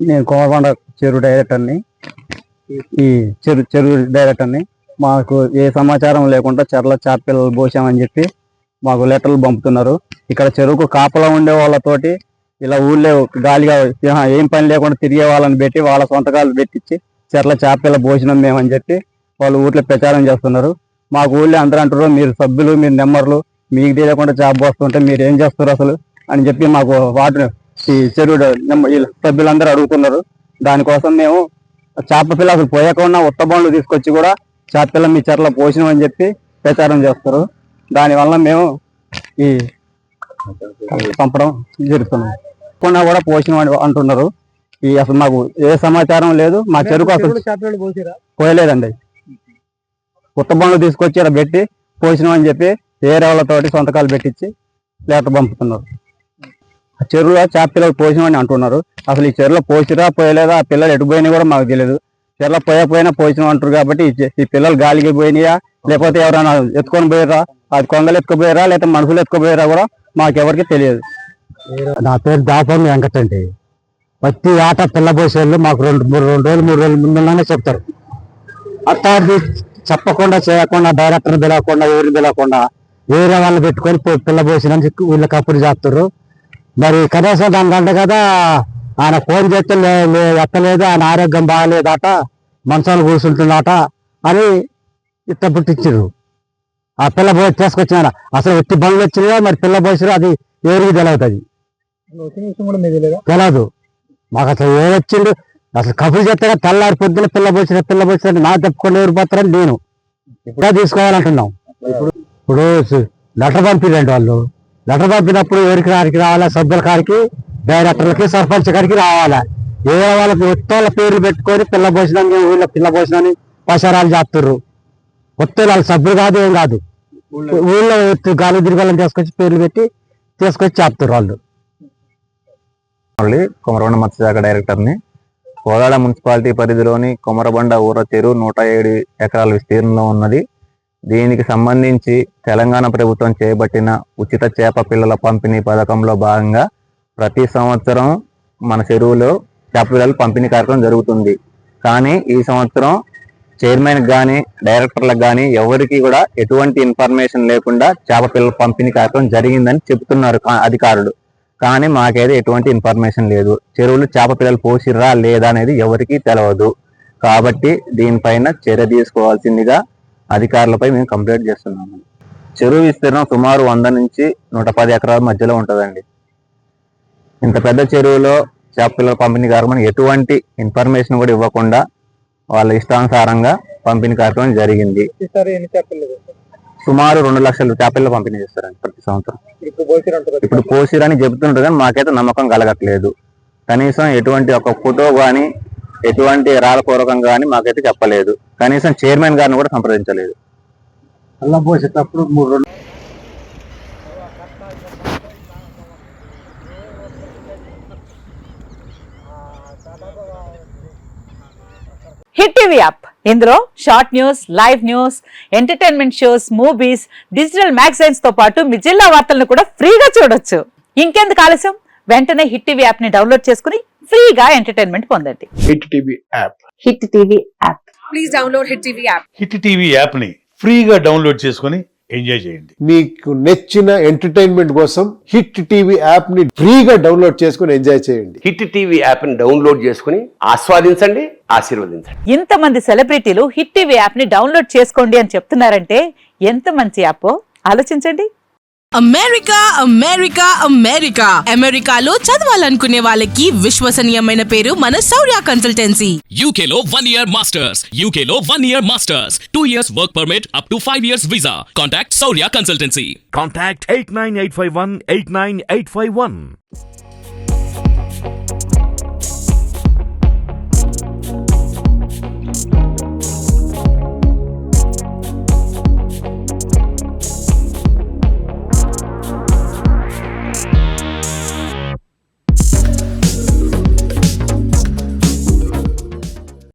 నేను కోమరకొండ చెరువు డైరెక్టర్ని. ఈ చెరువు డైరెక్టర్ని. మాకు ఏ సమాచారం లేకుండా చెర్ల చేప పిల్లలు పోసామని చెప్పి మాకు లెటర్లు పంపుతున్నారు. ఇక్కడ చెరువుకు కాపలా ఉండే వాళ్ళతోటి ఇలా ఊళ్ళో గాలిగా ఏం పని లేకుండా తిరిగే వాళ్ళని పెట్టి వాళ్ళ సొంతకాలు పెట్టించి చెర్ల చేప పిల్ల పోసినాం మేమని చెప్పి వాళ్ళు ఊర్లో ప్రచారం చేస్తున్నారు. మాకు ఊళ్ళో అందరూ అంటారు, మీరు సభ్యులు, మీరు నెంబర్లు, మీకు తెలియకుండా చేప పోస్తుంటే మీరు ఏం చేస్తారు అసలు అని చెప్పి మాకు ఈ చెరువు సభ్యులందరూ అడుగుతున్నారు. దానికోసం మేము చేప పిల్ల అసలు పోయకుండా ఉత్త బండ్లు తీసుకొచ్చి కూడా చేప పిల్ల మీ చెర్ల పోసినామని చెప్పి ప్రచారం చేస్తారు. దానివల్ల మేము ఈ పంపడం జరుగుతున్నాం. కొన్నా కూడా పోసినాం అంటున్నారు. ఈ అసలు మాకు ఏ సమాచారం లేదు. మా చెరుకు అసలు పోయలేదండి. ఉత్త బండ్లు తీసుకొచ్చి ఇలా పెట్టి పోసినాం అని చెప్పి వేరే వాళ్ళతోటి సొంతకాలు పెట్టించి లెటర్ పంపుతున్నారు. ఆ చెరువులో చేప పిల్లలు పోసినామని అంటున్నారు. అసలు ఈ చెరువులో పోసిరా పోయలేదా, ఆ పిల్లలు ఎటు పోయినా కూడా మాకు తెలియదు. చెరువులో పోయినా పోసినాం అంటారు కాబట్టి ఈ పిల్లలు గాలికి పోయినాయా లేకపోతే ఎవరైనా ఎత్తుకొని పోయారా, అది కొంగలు ఎత్తుకుపోయారా లేకపోతే మనుషులు ఎత్తుకుపోయారా కూడా మాకెవరికి తెలియదు. నా పేరు దాపం వెంకట అండి. ప్రతి ఆట పిల్ల పోసేళ్ళు మాకు 2 రోజులు ముందుగానే చెప్తారు. అట్టాది చెప్పకుండా చేయకుండా డైరెక్టర్ పిలవకుండా ఎవరిని పిలవకుండా వేరే వాళ్ళు పెట్టుకొని పిల్ల పోసినని వీళ్ళకి అప్పుడు చేస్తారు. మరి కనీసం దానికంటే కదా ఆయన ఫోన్ చేస్తే ఎత్తలేదు, ఆయన ఆరోగ్యం బాగాలేదట, మంచాలు కూర్చుంటుందట అని ఇట్ట పుట్టించారు. ఆ పిల్ల పోయి తీసుకొచ్చిన అసలు ఎట్టి బండ్లు వచ్చినాయో మరి పిల్ల పోసినా అది ఎవరికి తెలియదు. తెలియదు మాకు అసలు ఏమొచ్చిండు. అసలు కబురు చేస్తే తెల్లారి పొద్దున పిల్ల పోసిన నా చెప్పుకొని ఎవరు పోతారని నేను ఇప్పుడే తీసుకోవాలంటున్నాం. ఇప్పుడు లెటర్ పంపిరండి వాళ్ళు. లెటర్ పంపినప్పుడు ఎవరికి కాడికి రావాలా, సభ్యుల కాడికి, డైరెక్టర్లకి, సర్పంచ్ కాడికి రావాలా. ఏ వాళ్ళకి ఒత్తోళ్ళ పేర్లు పెట్టుకొని పిల్ల పోసిన ఊళ్ళో పిల్ల పోసిన ప్రచారాలు చేస్తుర్రు. ఒత్తోళ్ళు వాళ్ళ సభ్యులు కాదు, ఏం కాదు. ఊళ్ళో గాలి దిరిగాలని తీసుకొచ్చి పేర్లు పెట్టి తీసుకొచ్చి చేస్తుర్రు వాళ్ళు. కొమరబండ మత్స్యశాఖ డైరెక్టర్ని. కోదాడ మున్సిపాలిటీ పరిధిలోని కొమరబండ ఊర చెరువు 107 ఎకరాల విస్తీర్ణంలో ఉన్నది. దీనికి సంబంధించి తెలంగాణ ప్రభుత్వం చేపట్టిన ఉచిత చేప పిల్లల పంపిణీ పథకంలో భాగంగా ప్రతి సంవత్సరం మన చెరువులో చేప పిల్లల పంపిణీ కార్యక్రమం జరుగుతుంది. కానీ ఈ సంవత్సరం చైర్మన్కి కానీ డైరెక్టర్లకు కానీ ఎవరికి కూడా ఎటువంటి ఇన్ఫర్మేషన్ లేకుండా చేప పిల్లల పంపిణీ కార్యక్రమం జరిగిందని చెప్తున్నారు అధికారులు. కానీ మాకైతే ఎటువంటి ఇన్ఫర్మేషన్ లేదు. చెరువులు చేప పిల్లలు పోసిర్రా లేదా అనేది ఎవరికీ తెలియదు. కాబట్టి దీనిపైన చర్య తీసుకోవాల్సిందిగా అధికారులపై మేము కంప్లైంట్ చేస్తున్నాము. చెరువు విస్తీర్ణం సుమారు 100 నుంచి 110 ఎకరాల మధ్యలో ఉంటుందండి. ఇంత పెద్ద చెరువులో చేప పిల్లల పంపిణీ కార్యక్రమం ఎటువంటి ఇన్ఫర్మేషన్ కూడా ఇవ్వకుండా వాళ్ళ ఇష్టానుసారంగా పంపిణీ కార్యక్రమం జరిగింది. సుమారు 2 లక్షల చేపలు పంపిణీ చేస్తారండి ప్రతి సంవత్సరం. ఇప్పుడు పోసిరని చెబుతుంటారు కానీ మాకైతే నమ్మకం కలగట్లేదు. కనీసం ఎటువంటి ఒక ఫోటో కానీ ఎటువంటి రాతపూర్వకంగా కానీ మాకైతే చెప్పలేదు. కనీసం చైర్మన్ గారిని కూడా సంప్రదించలేదు. అలా పోసేటప్పుడు 3 హిట్ టీవీ యాప్. ఇందులో short news, live news, entertainment shows, movies, digital magazines తో పాటు మీ జిల్లా వార్తలను కూడా ఫ్రీగా చూడొచ్చు. ఇంకెందుకు ఆలస్యం, వెంటనే హిట్ టీవీ యాప్ ని డౌన్లోడ్ చేసుకుని ఫ్రీగా ఎంటర్టైన్మెంట్ పొందండి. Hit TV app. Hit TV app. Please download hit TV app. Hit TV app ని ఫ్రీగా డౌన్లోడ్ చేసుకుని ఎంజాయ్ చేయండి. మీకు నచ్చిన ఎంటర్టైన్మెంట్ కోసం హిట్ టీవీ యాప్ ని ఫ్రీగా డౌన్లోడ్ చేసుకుని ఎంజాయ్ చేయండి. హిట్ టీవీ యాప్ ని డౌన్లోడ్ చేసుకుని ఆస్వాదించండి, ఆశీర్వదించండి. ఇంతమంది సెలబ్రిటీలు హిట్ టీవీ యాప్ ని డౌన్లోడ్ చేసుకోండి అని చెప్తున్నారంటే ఎంత మంచి యాప్ ఆలోచించండి. అమెరికా అమెరికా అమెరికా అమెరికాలో చదవాలనుకునే వాళ్ళకి విశ్వసనీయమైన పేరు మన శౌర్య కన్సల్టెన్సీ. UK లో 1 year masters. UK లో 1 year masters. 2 years work permit up to 5 years visa. Contact Saurya Consultancy. Contact 89851 89851.